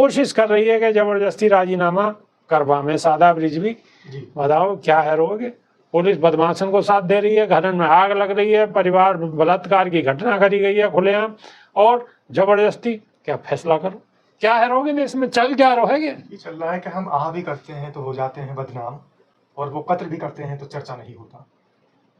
कोशिश कर रही है कि जबरदस्ती राजीनामा करवावे। शादाब रिजवी, बताओ क्या हैरोगे। पुलिस बदमाशन को साथ दे रही है, घर में आग लग रही है, परिवार बलात्कार की घटना करी गई है खुलेआम, और जबरदस्ती क्या फैसला करो। क्या हैरोगे देश में, चल क्या रहोगे। ये चल रहा है कि हम आह भी करते हैं तो हो जाते हैं बदनाम, और वो कत्ल भी करते हैं तो चर्चा नहीं होता।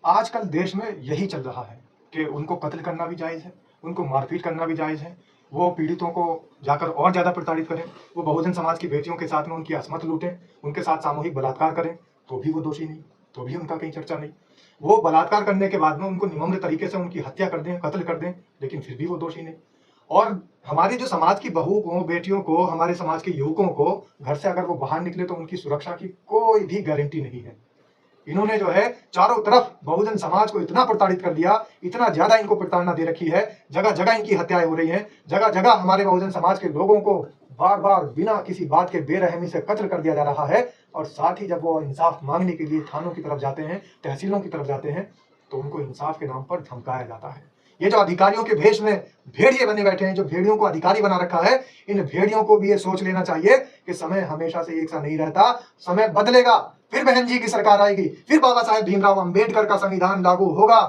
आजकल देश में यही चल रहा है कि उनको कत्ल करना भी जायज़ है, उनको मारपीट करना भी जायज़ है, वो पीड़ितों को जाकर और ज़्यादा प्रताड़ित करें, वो बहुजन समाज की बेटियों के साथ में उनकी असमत लूटें, उनके साथ सामूहिक बलात्कार करें, तो भी वो दोषी नहीं, तो भी उनका कहीं चर्चा नहीं। वो बलात्कार करने के बाद में उनको निमम्र तरीके से उनकी हत्या कर दें, कत्ल कर दें, लेकिन फिर भी वो दोषी नहीं। और हमारे जो समाज की बहू को, बेटियों को, हमारे समाज के युवकों को घर से अगर वो बाहर निकले तो उनकी सुरक्षा की कोई भी गारंटी नहीं है। इन्होंने जो है चारों तरफ बहुजन समाज को इतना प्रताड़ित कर दिया, इतना ज्यादा इनको प्रताड़ना दे रखी है, जगह जगह इनकी हत्याएं हो रही हैं, जगह जगह हमारे बहुजन समाज के लोगों को बार बार बिना किसी बात के बेरहमी से कत्ल कर दिया जा रहा है। और साथ ही जब वो इंसाफ मांगने के लिए थानों की तरफ जाते हैं, तहसीलों की तरफ जाते हैं, तो उनको इंसाफ के नाम पर धमकाया जाता है। ये जो अधिकारियों के भेष में भेड़िए बने बैठे हैं, जो भेड़ियों को अधिकारी बना रखा है, इन भेड़ियों को भी ये सोच लेना चाहिए कि समय हमेशा से एक सा नहीं रहता, समय बदलेगा, फिर बहन जी की सरकार आएगी, फिर बाबा साहेब भीमराव अंबेडकर का संविधान लागू होगा,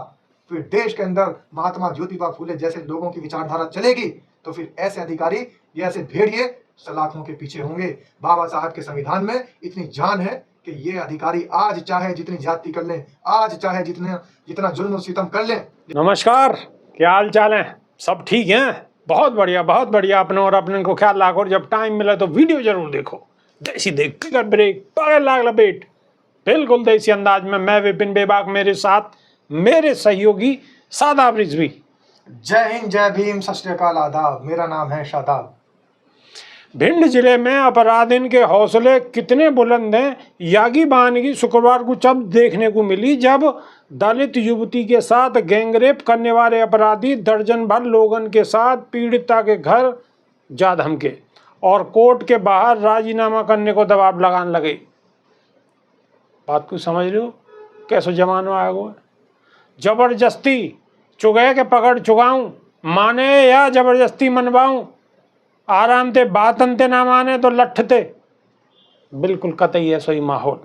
फिर देश के अंदर महात्मा ज्योतिबा फूले जैसे लोगों की विचारधारा चलेगी, तो फिर ऐसे अधिकारी, ये ऐसे भेड़िए सलाखों के पीछे होंगे। बाबा साहब के संविधान में इतनी जान है कि ये अधिकारी आज चाहे जितनी ज्यादती कर लें, आज चाहे जितना जुल्म सितम कर लें। नमस्कार, क्या हाल चाल है, सब ठीक हैं? बहुत बढ़िया, बहुत बढ़िया। अपने और अपने को ख्याल रखो, और जब टाइम मिला तो वीडियो जरूर देखो। देसी देख कर ब्रेक पकड़ लाग लपेट, बिल्कुल देसी अंदाज में। मैं विपिन बेबाक, मेरे साथ मेरे सहयोगी शादाब रिजवी। जय हिंद, जय भीम, सत श्री अकाल, आदाब। मेरा नाम है शादाब। भिंड जिले में अपराधियों के हौसले कितने बुलंद हैं, यागी बहानगी शुक्रवार को जब देखने को मिली, जब दलित युवती के साथ गैंगरेप करने वाले अपराधी दर्जन भर लोगों के साथ पीड़िता के घर जा धमके और कोर्ट के बाहर राजीनामा करने को दबाव लगाने लगे। बात को समझ रहे हो, कैसे जमाना आया हुआ। जबरदस्ती चुगए के पकड़ चुकाऊं, माने या जबरदस्ती मनवाऊं, आराम ते बात अंते ना माने तो लठते, बिल्कुल कतई ऐसा ही माहौल।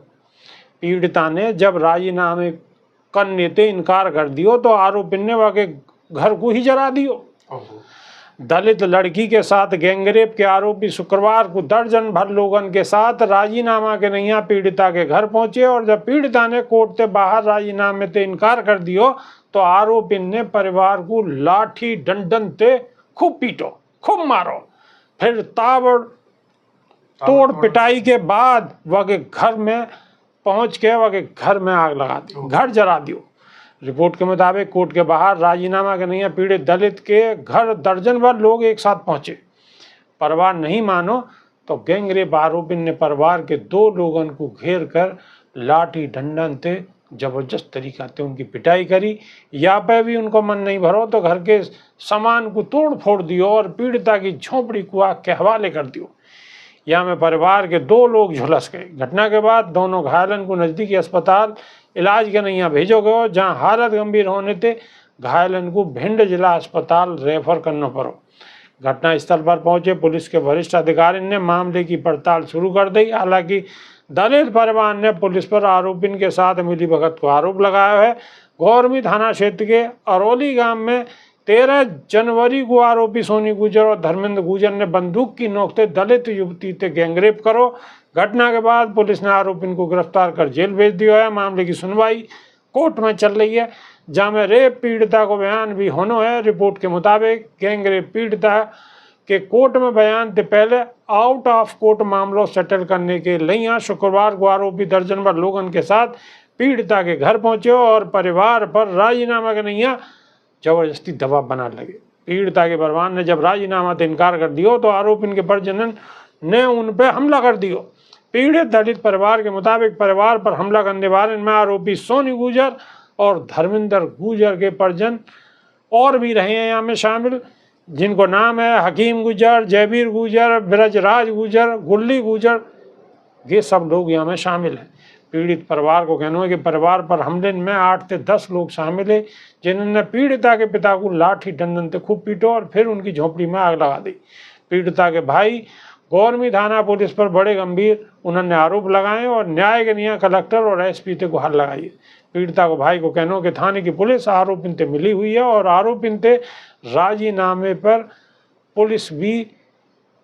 पीड़िता ने जब राजीनामे करने ते इनकार कर दियो तो आरोपी ने वाके घर को ही जला दियो। दलित लड़की के साथ गैंगरेप के आरोपी शुक्रवार को दर्जन भर लोगों के साथ राजीनामा के नैया पीड़िता के घर पहुंचे, और जब पीड़िता ने कोर्ट से बाहर राजीनामे ते इनकार कर दियो तो आरोपी ने परिवार को लाठी डंडन ते खूब पीटो, खूब मारो, फिर ताबड़ तोड़ पिटाई के बाद वह घर में पहुंच के वह घर में आग लगा दी, घर जला दियो। रिपोर्ट के मुताबिक कोर्ट के बाहर राजीनामा के नहीं पीड़ित दलित के घर दर्जन भर लोग एक साथ पहुंचे। परिवार नहीं मानो तो गैंगरेप आरोपी ने परिवार के 2 लोगों को घेर कर लाठी डंडन से जबरदस्त तरीका से उनकी पिटाई करी। या पे भी उनको मन नहीं भरो तो घर के सामान को तोड़ फोड़ दियो और पीड़िता की झोपड़ी को आग के हवाले कर दियो। यहाँ में परिवार के 2 लोग झुलस गए। घटना के बाद दोनों घायलों को नज़दीकी अस्पताल इलाज के नैया भेजो गयो, जहाँ हालत गंभीर होने से घायलों को भिंड जिला अस्पताल रेफर करना पड़ो। घटना स्थल पर पहुंचे पुलिस के वरिष्ठ अधिकारी ने मामले की पड़ताल शुरू कर दी। हालांकि दलित परिवार ने पुलिस पर आरोपी के साथ मिलीभगत को आरोप लगाया है। गौरमी थाना क्षेत्र के अरौली गांव में 13 जनवरी को आरोपी सोनी गुजर और धर्मेंद्र गुजर ने बंदूक की नोक से दलित युवती से गैंगरेप करो। घटना के बाद पुलिस ने आरोपी को गिरफ्तार कर जेल भेज दिया है। मामले की सुनवाई कोर्ट में चल रही है, जहाँ में रेप पीड़िता को बयान भी होना है। रिपोर्ट के मुताबिक गैंगरेप पीड़िता के कोर्ट में बयान से पहले आउट ऑफ कोर्ट मामलों सेटल करने के लिए शुक्रवार को आरोपी दर्जन भर लोगों के साथ पीड़िता के घर पहुंचे और परिवार पर राजीनामा के नैया जबरदस्ती दबाव बनाने लगे। पीड़िता के परिवार ने जब राजीनामा से इनकार कर दियो तो आरोपी के परिजनों ने उन पर हमला कर दियो। पीड़ित दलित परिवार के मुताबिक परिवार पर हमला करने वाले में आरोपी सोनी गुजर और धर्मेंद्र गुजर के परिजन और भी रहे हैं यहाँ में शामिल, जिनको नाम है हकीम गुजर, जयवीर गुजर, ब्रजराज गुजर, गुल्ली गुजर। ये सब लोग यहाँ में शामिल हैं। पीड़ित परिवार को कहना है कि परिवार पर हमले में 8 से 10 लोग शामिल है, जिन्होंने पीड़िता के पिता को लाठी डंडन से खूब पीटो और फिर उनकी झोपड़ी में आग लगा दी। पीड़िता के भाई गौरमी थाना पुलिस पर बड़े गंभीर उन्होंने आरोप लगाए और न्याय के निया कलेक्टर और एसपी से गुहार लगाई। पीड़िता को भाई को कहनो के थाने की पुलिस आरोपित से मिली हुई है और आरोपित राजीनामे पर पुलिस भी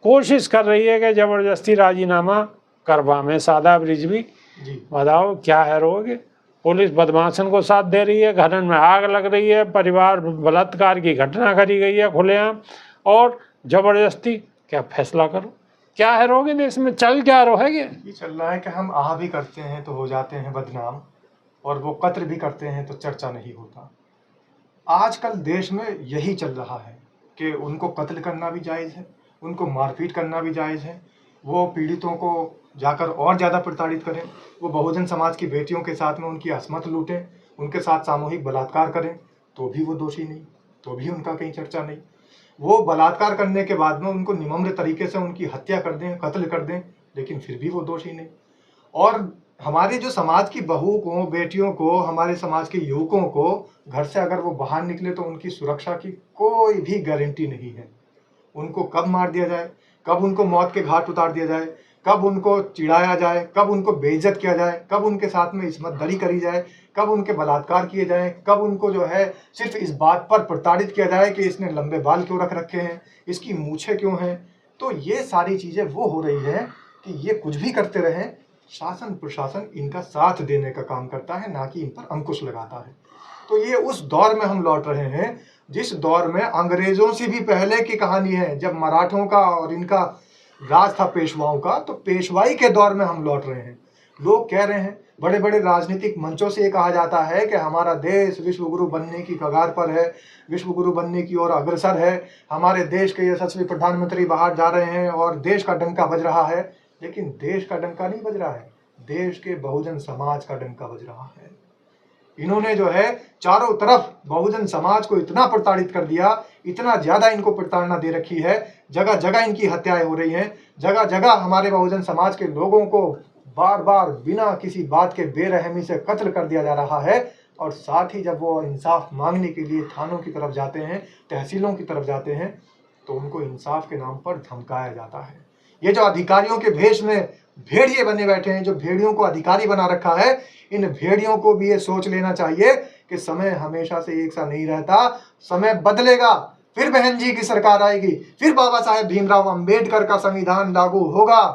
कोशिश कर रही है कि जबरदस्ती राजीनामा करवा में। सादा रिजवी जी बताओ क्या है रोग। पुलिस बदमाशन को साथ दे रही है, घरन में आग लग रही है, परिवार बलात्कार की घटना करी गई है खुलेआम और जबरदस्ती। क्या फैसला करो, क्या है रोगे देश में, चल क्या रहो है ये चल रहा है कि हम आह भी करते हैं तो हो जाते हैं बदनाम, और वो कत्ल भी करते हैं तो चर्चा नहीं होता। आजकल देश में यही चल रहा है कि उनको कत्ल करना भी जायज़ है, उनको मारपीट करना भी जायज़ है, वो पीड़ितों को जाकर और ज़्यादा प्रताड़ित करें, वो बहुजन समाज की बेटियों के साथ में उनकी असमत लूटें, उनके साथ सामूहिक बलात्कार करें, तो भी वो दोषी नहीं, तो भी उनका कहीं चर्चा नहीं। वो बलात्कार करने के बाद में उनको निमम्र तरीके से उनकी हत्या कर दें, कत्ल कर दें, लेकिन फिर भी वो दोषी नहीं। और हमारे जो समाज की बहू को, बेटियों को, हमारे समाज के युवकों को घर से अगर वो बाहर निकले तो उनकी सुरक्षा की कोई भी गारंटी नहीं है। उनको कब मार दिया जाए, कब उनको मौत के घाट उतार दिया जाए, कब उनको चिढ़ाया जाए, कब उनको बेइज्जत किया जाए, कब उनके साथ में इस्मतदरी करी जाए, कब उनके बलात्कार किए जाएं, कब उनको जो है सिर्फ इस बात पर प्रताड़ित किया जाए कि इसने लंबे बाल क्यों रख रखे हैं, इसकी मूछें क्यों हैं। तो ये सारी चीज़ें वो हो रही है कि ये कुछ भी करते रहें, शासन प्रशासन इनका साथ देने का काम करता है, ना कि इन पर अंकुश लगाता है। तो ये उस दौर में हम लौट रहे हैं जिस दौर में अंग्रेजों से भी पहले की कहानी है, जब मराठों का और इनका राज था पेशवाओं का, तो पेशवाई के दौर में हम लौट रहे हैं। लोग कह रहे हैं, बड़े बड़े राजनीतिक मंचों से ये कहा जाता है कि हमारा देश विश्व गुरु बनने की कगार पर है, विश्व गुरु बनने की ओर अग्रसर है, हमारे देश के यशस्वी प्रधानमंत्री बाहर जा रहे हैं और देश का डंका बज रहा है। लेकिन देश का डंका नहीं बज रहा है, देश के बहुजन समाज का डंका बज रहा है। इन्होंने जो है चारों तरफ बहुजन समाज को इतना प्रताड़ित कर दिया, इतना ज्यादा इनको प्रताड़ना दे रखी है, जगह जगह इनकी हत्याएं हो रही हैं, जगह जगह हमारे बहुजन समाज के लोगों को बार बार बिना किसी बात के बेरहमी से कत्ल कर दिया जा रहा है। और साथ ही जब वो इंसाफ मांगने के लिए थानों की तरफ जाते हैं, तहसीलों की तरफ जाते हैं, तो उनको इंसाफ के नाम पर धमकाया जाता है। ये जो अधिकारियों के भेष में भेड़िए बने बैठे हैं, जो भेड़ियों को अधिकारी बना रखा है, इन भेड़ियों को भी ये सोच लेना चाहिए कि समय हमेशा से एक सा नहीं रहता, समय बदलेगा, फिर बहन जी की सरकार आएगी, फिर बाबा साहेब भीमराव अंबेडकर का संविधान लागू होगा,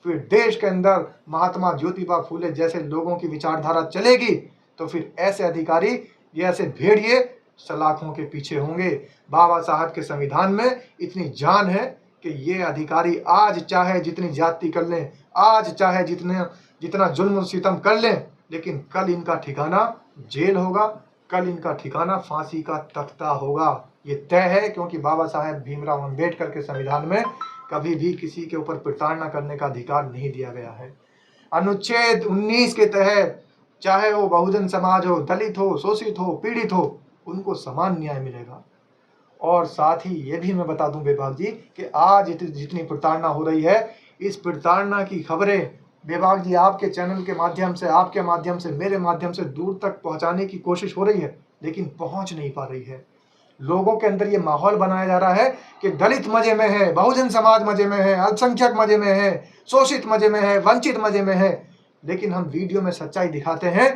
फिर देश के अंदर महात्मा ज्योतिबा फूले जैसे लोगों की विचारधारा चलेगी, तो फिर ऐसे अधिकारी, ये ऐसे भेड़िए सलाखों के पीछे होंगे। बाबा साहब के संविधान में इतनी जान है कि ये अधिकारी आज चाहे जितनी ज्यादती कर लें, आज चाहे जितना जुल्म सितम कर लें, लेकिन कल इनका ठिकाना जेल होगा, कल इनका ठिकाना फांसी का तख्ता होगा। ये तय है, क्योंकि बाबा साहेब भीमराव अंबेडकर के संविधान में कभी भी किसी के ऊपर प्रताड़ना करने का अधिकार नहीं दिया गया है। अनुच्छेद 19 के तहत चाहे वो बहुजन समाज हो, दलित हो, शोषित हो, पीड़ित हो, उनको समान न्याय मिलेगा। और साथ ही ये भी मैं बता दूं बेबाक जी कि आज जितनी प्रताड़ना हो रही है, इस प्रताड़ना की खबरें बेबाक जी आपके चैनल के माध्यम से, आपके माध्यम से, मेरे माध्यम से दूर तक पहुंचाने की कोशिश हो रही है, लेकिन पहुंच नहीं पा रही है। लोगों के अंदर ये माहौल बनाया जा रहा है कि दलित मजे में है, बहुजन समाज मजे में है, अल्पसंख्यक मजे में है, शोषित मजे में है, वंचित मजे में है। लेकिन हम वीडियो में सच्चाई दिखाते हैं।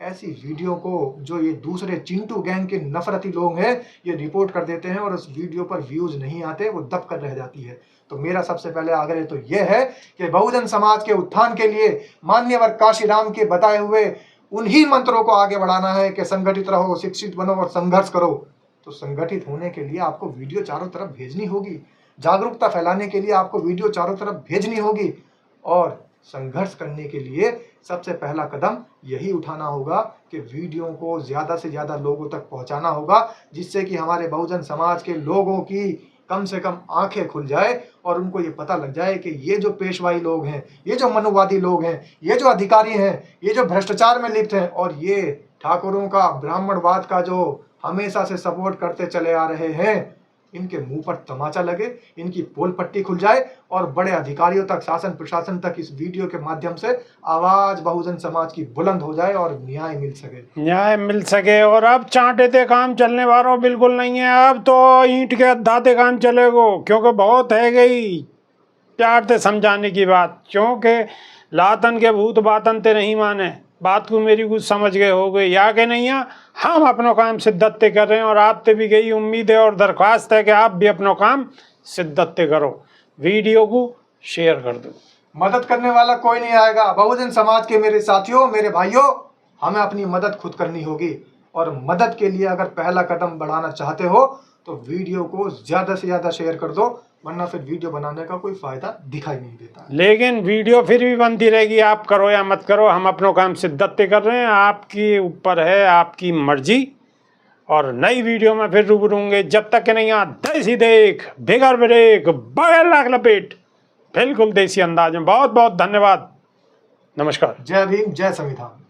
ऐसी वीडियो को जो ये दूसरे चिंटू गैंग के नफरती लोग हैं, ये रिपोर्ट कर देते हैं और उस वीडियो पर व्यूज नहीं आते, वो दब कर रह जाती है। तो मेरा सबसे पहले आग्रह तो ये है कि बहुजन समाज के उत्थान के लिए माननीय काशीराम के बताए हुए उन्हीं मंत्रों को आगे बढ़ाना है कि संगठित रहो, शिक्षित बनो और संघर्ष करो। तो संगठित होने के लिए आपको वीडियो चारों तरफ भेजनी होगी, जागरूकता फैलाने के लिए आपको वीडियो चारों तरफ भेजनी होगी, और संघर्ष करने के लिए सबसे पहला कदम यही उठाना होगा कि वीडियो को ज़्यादा से ज़्यादा लोगों तक पहुंचाना होगा, जिससे कि हमारे बहुजन समाज के लोगों की कम से कम आंखें खुल जाए और उनको ये पता लग जाए कि ये जो पेशवाई लोग हैं, ये जो मनुवादी लोग हैं, ये जो अधिकारी हैं, ये जो भ्रष्टाचार में लिप्त हैं, और ये ठाकुरों का, ब्राह्मणवाद का जो हमेशा से सपोर्ट करते चले आ रहे हैं, इनके मुंह पर तमाचा लगे, इनकी पोल पट्टी खुल जाए और बड़े अधिकारियों तक, शासन प्रशासन तक इस वीडियो के माध्यम से आवाज बहुजन समाज की बुलंद हो जाए और न्याय मिल सके। और अब चांटे ते काम चलने वालों बिल्कुल नहीं है, अब तो ईंट के दाते काम चलेगो, क्योंकि बहुत है गई प्यार से समझाने की बात, क्योंकि लातन के भूत बातन ते नहीं माने, बात को मेरी कुछ समझ गए हो गए या के नहीं है। हम अपना काम शिद्दत से कर रहे हैं और आपसे भी यही उम्मीद है और दरख्वास्त है कि आप भी अपना काम शिद्दत से करो। वीडियो को शेयर कर दो। मदद करने वाला कोई नहीं आएगा। बहुजन समाज के मेरे साथियों, मेरे भाइयों, हमें अपनी मदद खुद करनी होगी। और मदद के लिए अगर पहला कदम बढ़ाना चाहते हो तो वीडियो को ज़्यादा से ज़्यादा शेयर कर दो, वरना फिर वीडियो बनाने का कोई फ़ायदा दिखाई नहीं देता। लेकिन वीडियो फिर भी बनती रहेगी, आप करो या मत करो, हम अपना काम शिद्दत से कर रहे हैं। आपके ऊपर है, आपकी मर्जी। और नई वीडियो में फिर रूबरू होंगे। जब तक कि नहीं देसी देख बिगर ब्रेक बगैर लाख लपेट, बिल्कुल देसी अंदाज में। बहुत बहुत धन्यवाद। नमस्कार। जय भीम, जय संविधान।